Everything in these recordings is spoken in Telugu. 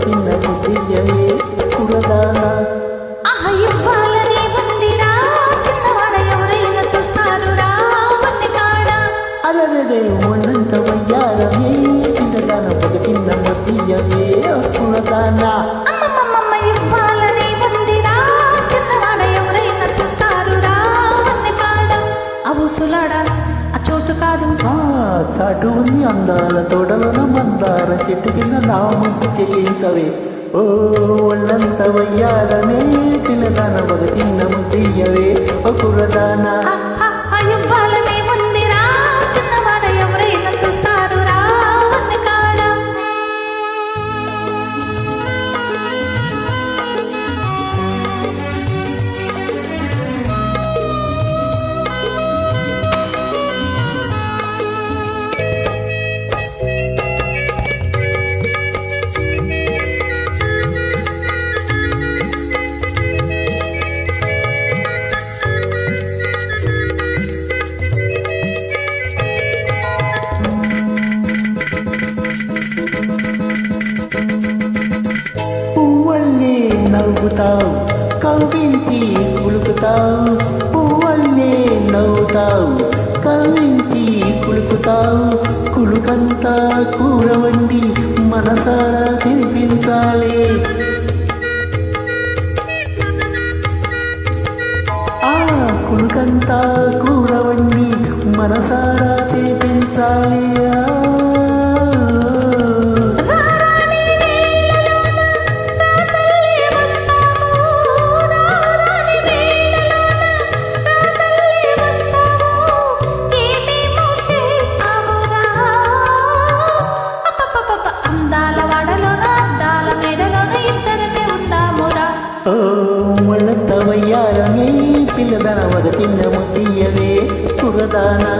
చిన్న బుద్ధియవే కురదానా అలరడే ఒళ్ళంత వయ్యారమే చిన్నదాన ఒక చిన్న బుద్ధియవే కురదానా చాటు ఉంది అందాల తోటలోన మందార చెట్టు కింద నా ముందు చెల్లించవే ఓ ఒళ్ళంత వయ్యారమే చిన్నదాన ఒక చిన్న ముద్దయ్యవే ఓ కుర్రదానా నవ్వుతావు కవ్వించి కులుకుతావు పువ్వల్లే నవ్వుతావు కవ్వించి కులుకుతావు కులుకంతా కూర వండి మనసారా తినిపించాలి ఆ కులుకంతా కూర వండి మనసారా తినిపించాలి ఒళ్ళంత వయ్యారమే పిల్లదన ఒక చిన్న ముద్దయ్యవే కురదానా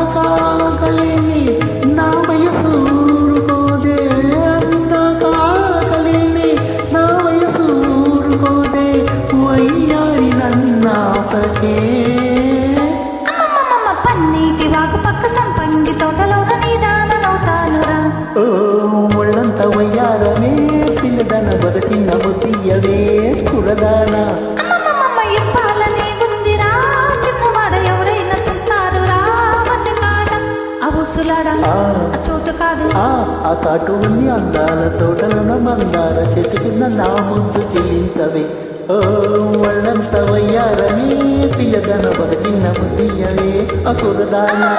అందాకాకలేని నా వయసు ఊరుకోదే అందాకాకలేని నా వయసు ఊరుకోదే వయ్యారి నన్నాపకే పన్నీటి వాకు పక్క సంపంగి తోటలో నీదానవుతానురా ఓ ఒళ్ళంత వయ్యారమే పిల్లదన ఒక చిన్న బుద్ధియవే కురదానా చోటు కాదు ఆ కాటు ఉంది అందాల తోటలోన మందార చెట్టు కింద నా ముందు చెల్లించవే ఓ ఒళ్ళంత వయ్యారమే పిల్లదన ఒక చిన్న బుద్ధియవే కురదానా